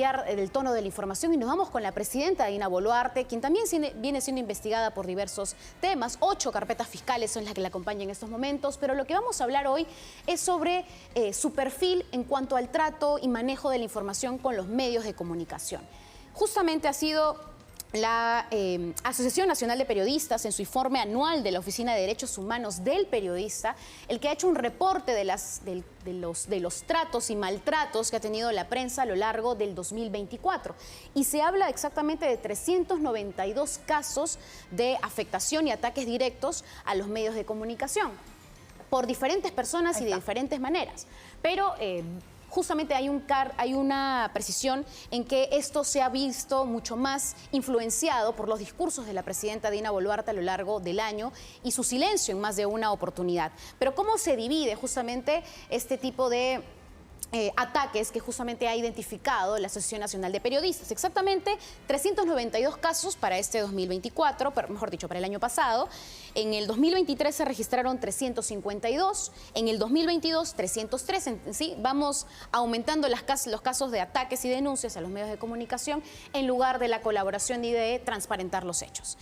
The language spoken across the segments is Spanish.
cambiar el tono de la información y nos vamos con la presidenta Dina Boluarte, quien también viene siendo investigada por diversos temas. 8 carpetas fiscales son las que la acompañan en estos momentos, pero lo que vamos a hablar hoy es sobre su perfil en cuanto al trato y manejo de la información con los medios de comunicación. Justamente ha sido la Asociación Nacional de Periodistas, en su informe anual de la Oficina de Derechos Humanos del Periodista, el que ha hecho un reporte de los tratos y maltratos que ha tenido la prensa a lo largo del 2024. Y se habla exactamente de 392 casos de afectación y ataques directos a los medios de comunicación por diferentes personas y de diferentes maneras. Pero justamente hay una precisión en que esto se ha visto mucho más influenciado por los discursos de la presidenta Dina Boluarte a lo largo del año y su silencio en más de una oportunidad. Pero ¿cómo se divide justamente este tipo de ataques que justamente ha identificado la Asociación Nacional de Periodistas? Exactamente 392 casos para este 2024, mejor dicho, para el año pasado. En el 2023 se registraron 352, en el 2022 303. ¿Sí? Vamos aumentando los casos de ataques y denuncias a los medios de comunicación en lugar de la colaboración y de transparentar los hechos.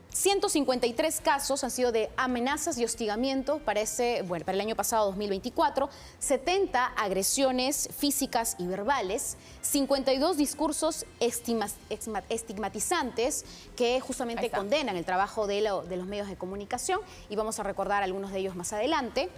153 casos han sido de amenazas y hostigamiento para el año pasado 2024, 70 agresiones físicas y verbales, 52 discursos estigmatizantes que justamente condenan el trabajo de los medios de comunicación, y vamos a recordar algunos de ellos más adelante.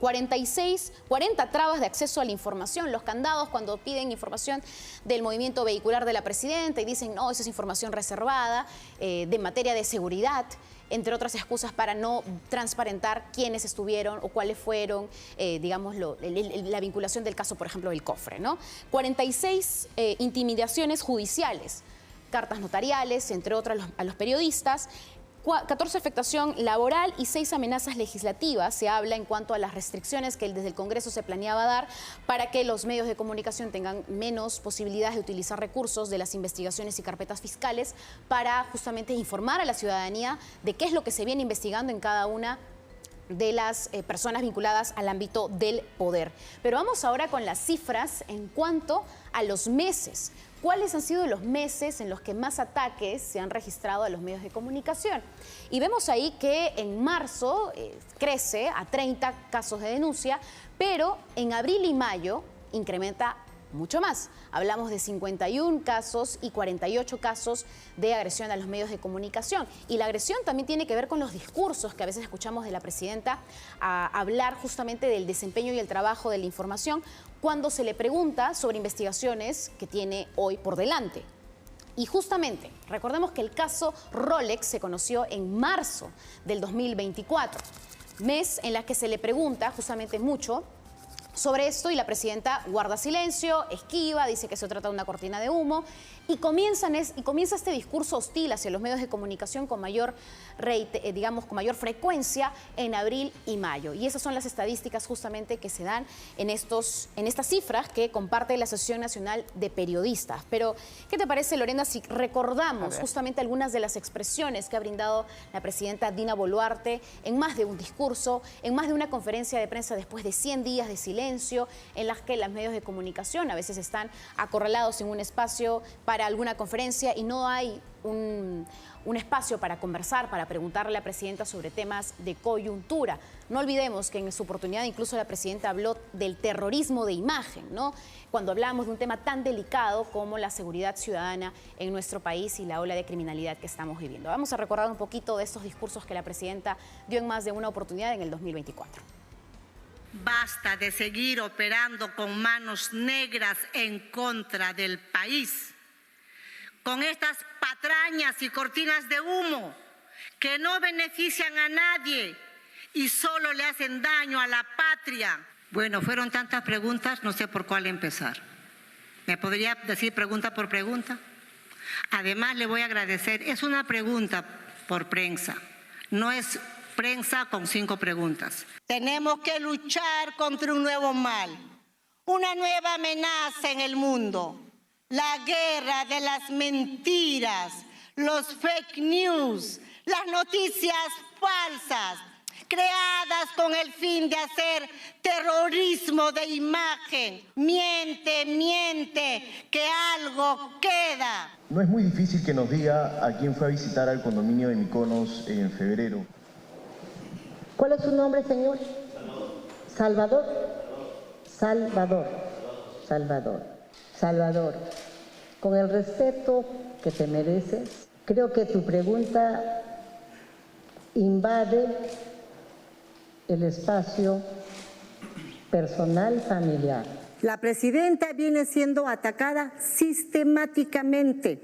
40 trabas de acceso a la información, los candados cuando piden información del movimiento vehicular de la presidenta y dicen, no, esa es información reservada, de materia de seguridad, entre otras excusas para no transparentar quiénes estuvieron o cuáles fueron, digamos, la vinculación del caso, por ejemplo, del cofre, ¿no? 46 intimidaciones judiciales, cartas notariales, entre otras a los periodistas. 14 afectación laboral y 6 amenazas legislativas. Se habla en cuanto a las restricciones que desde el Congreso se planeaba dar para que los medios de comunicación tengan menos posibilidades de utilizar recursos de las investigaciones y carpetas fiscales para justamente informar a la ciudadanía de qué es lo que se viene investigando en cada una de las personas vinculadas al ámbito del poder. Pero vamos ahora con las cifras en cuanto a los meses. ¿Cuáles han sido los meses en los que más ataques se han registrado a los medios de comunicación? Y vemos ahí que en marzo crece a 30 casos de denuncia, pero en abril y mayo incrementa mucho más. Hablamos de 51 casos y 48 casos de agresión a los medios de comunicación. Y la agresión también tiene que ver con los discursos que a veces escuchamos de la presidenta a hablar justamente del desempeño y el trabajo de la información cuando se le pregunta sobre investigaciones que tiene hoy por delante. Y justamente, recordemos que el caso Rolex se conoció en marzo del 2024, mes en la que se le pregunta justamente mucho sobre esto y la presidenta guarda silencio, esquiva, dice que se trata de una cortina de humo y comienza este discurso hostil hacia los medios de comunicación con mayor frecuencia en abril y mayo. Y esas son las estadísticas justamente que se dan en estas cifras que comparte la Asociación Nacional de Periodistas. Pero, ¿qué te parece, Lorena, si recordamos justamente algunas de las expresiones que ha brindado la presidenta Dina Boluarte en más de un discurso, en más de una conferencia de prensa después de 100 días de silencio, en las que los medios de comunicación a veces están acorralados en un espacio para alguna conferencia y no hay un espacio para conversar, para preguntarle a la presidenta sobre temas de coyuntura? No olvidemos que en su oportunidad incluso la presidenta habló del terrorismo de imagen, ¿no? Cuando hablamos de un tema tan delicado como la seguridad ciudadana en nuestro país y la ola de criminalidad que estamos viviendo. Vamos a recordar un poquito de estos discursos que la presidenta dio en más de una oportunidad en el 2024. Basta de seguir operando con manos negras en contra del país, con estas patrañas y cortinas de humo que no benefician a nadie y solo le hacen daño a la patria. Bueno, fueron tantas preguntas, no sé por cuál empezar. ¿Me podría decir pregunta por pregunta? Además, le voy a agradecer, es una pregunta por prensa, no es prensa con 5 preguntas. Tenemos que luchar contra un nuevo mal, una nueva amenaza en el mundo, la guerra de las mentiras, los fake news, las noticias falsas creadas con el fin de hacer terrorismo de imagen. Miente, miente, que algo queda. No es muy difícil que nos diga a quién fue a visitar al condominio de Mykonos en febrero. ¿Cuál es su nombre, señor? Salvador. Salvador. Salvador. Salvador. Con el respeto que te mereces, creo que tu pregunta invade el espacio personal familiar. La presidenta viene siendo atacada sistemáticamente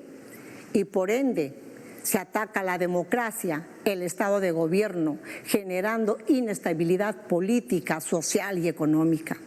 y por ende se ataca la democracia, el Estado de Gobierno, generando inestabilidad política, social y económica.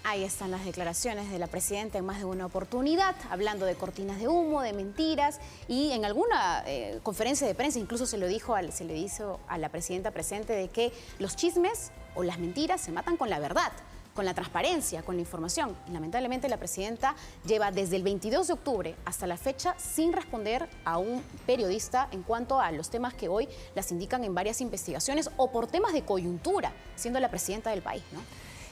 Ahí están las declaraciones de la presidenta en más de una oportunidad, hablando de cortinas de humo, de mentiras, y en alguna conferencia de prensa incluso se le hizo a la presidenta presente de que los chismes o las mentiras se matan con la verdad, con la transparencia, con la información. Lamentablemente la presidenta lleva desde el 22 de octubre hasta la fecha sin responder a un periodista en cuanto a los temas que hoy las indican en varias investigaciones o por temas de coyuntura, siendo la presidenta del país, ¿no?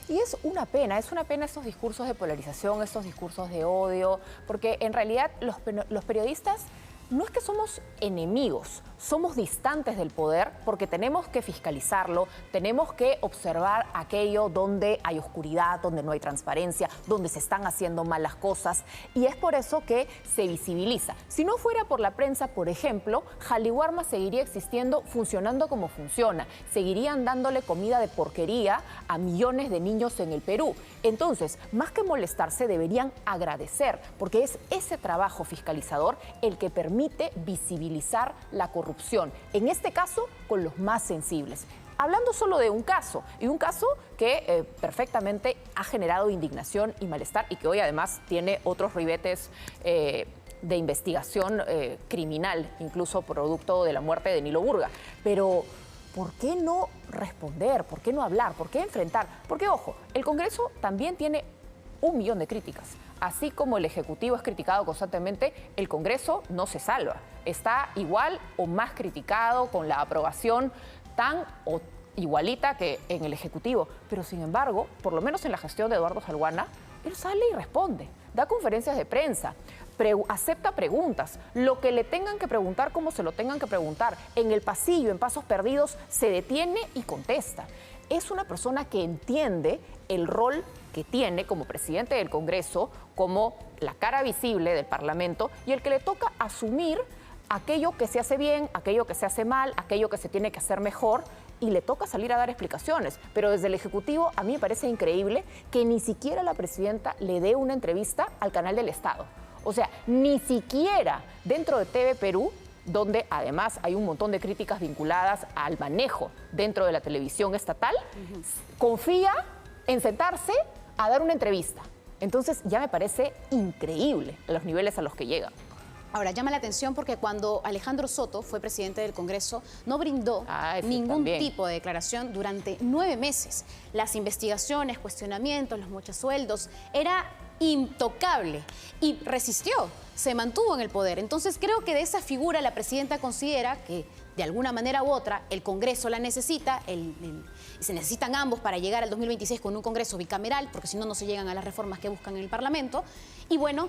Y es una pena estos discursos de polarización, estos discursos de odio, porque en realidad los periodistas no es que somos enemigos, somos distantes del poder porque tenemos que fiscalizarlo, tenemos que observar aquello donde hay oscuridad, donde no hay transparencia, donde se están haciendo malas cosas, y es por eso que se visibiliza. Si no fuera por la prensa, por ejemplo, Jaliwarma seguiría existiendo, funcionando como funciona, seguirían dándole comida de porquería a millones de niños en el Perú. Entonces, más que molestarse, deberían agradecer, porque es ese trabajo fiscalizador el que permite visibilizar la corrupción, en este caso con los más sensibles. Hablando solo de un caso, y un caso que perfectamente ha generado indignación y malestar y que hoy además tiene otros ribetes de investigación criminal, incluso producto de la muerte de Nilo Burga. Pero ¿por qué no responder? ¿Por qué no hablar? ¿Por qué enfrentar? Porque, ojo, el Congreso también tiene 1 millón de críticas. Así como el Ejecutivo es criticado constantemente, el Congreso no se salva. Está igual o más criticado, con la aprobación tan o igualita que en el Ejecutivo. Pero, sin embargo, por lo menos en la gestión de Eduardo Salguana, él sale y responde, da conferencias de prensa, acepta preguntas, lo que le tengan que preguntar, como se lo tengan que preguntar. En el pasillo, en Pasos Perdidos, se detiene y contesta. Es una persona que entiende el rol que tiene como presidente del Congreso, como la cara visible del Parlamento, y el que le toca asumir aquello que se hace bien, aquello que se hace mal, aquello que se tiene que hacer mejor, y le toca salir a dar explicaciones. Pero desde el Ejecutivo a mí me parece increíble que ni siquiera la presidenta le dé una entrevista al canal del Estado. O sea, ni siquiera dentro de TV Perú, donde además hay un montón de críticas vinculadas al manejo dentro de la televisión estatal, confía en sentarse a dar una entrevista. Entonces ya me parece increíble los niveles a los que llega. Ahora, llama la atención porque cuando Alejandro Soto fue presidente del Congreso, no brindó ningún tipo de declaración durante 9 meses. Las investigaciones, cuestionamientos, los mochasueldos, era intocable y resistió, se mantuvo en el poder. Entonces creo que de esa figura la presidenta considera que de alguna manera u otra el Congreso la necesita, se necesitan ambos para llegar al 2026 con un Congreso bicameral, porque si no, no se llegan a las reformas que buscan en el Parlamento. Y bueno,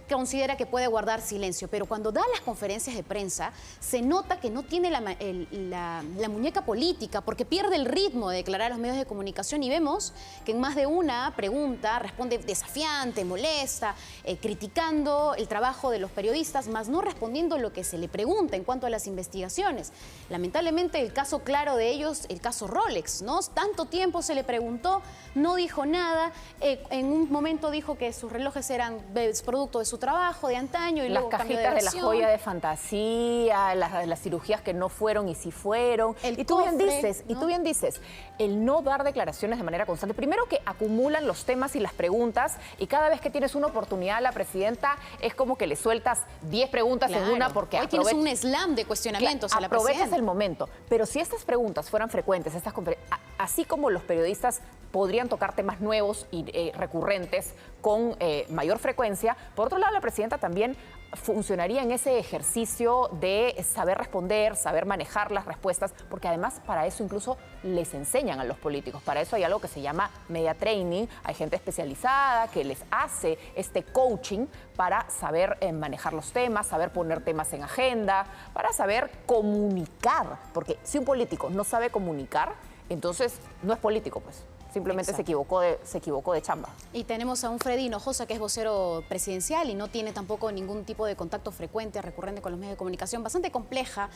considera que puede guardar silencio, pero cuando da las conferencias de prensa se nota que no tiene la muñeca política, porque pierde el ritmo de declarar a los medios de comunicación, y vemos que en más de una pregunta responde desafiante, molesta, criticando el trabajo de los periodistas, más no respondiendo lo que se le pregunta en cuanto a las investigaciones. Lamentablemente el caso claro de ellos, el caso Rolex, ¿no? Tanto tiempo se le preguntó, no dijo nada, en un momento dijo que sus relojes eran producto de su trabajo de antaño y luego cambió de versión. Las cajitas de la joya de fantasía, las cirugías que no fueron y sí fueron. Y tú bien dices, el no dar declaraciones de manera constante. Primero, que acumulan los temas y las preguntas, y cada vez que tienes una oportunidad, la presidenta es como que le sueltas 10 preguntas en una, porque hoy tienes un slam de cuestionamientos a la presidenta. Aprovechas el momento. Pero si estas preguntas fueran frecuentes, así como los periodistas podrían tocar temas nuevos y recurrentes con mayor frecuencia. Por otro lado, la presidenta también funcionaría en ese ejercicio de saber responder, saber manejar las respuestas, porque además para eso incluso les enseñan a los políticos. Para eso hay algo que se llama media training, hay gente especializada que les hace este coaching para saber manejar los temas, saber poner temas en agenda, para saber comunicar, porque si un político no sabe comunicar, entonces no es político, pues. Simplemente se equivocó de chamba. Y tenemos a un Freddy Hinojosa, que es vocero presidencial y no tiene tampoco ningún tipo de contacto frecuente, recurrente con los medios de comunicación, bastante compleja.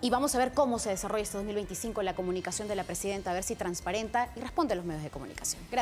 Y vamos a ver cómo se desarrolla este 2025 la comunicación de la presidenta, a ver si transparenta y responde a los medios de comunicación. Gracias.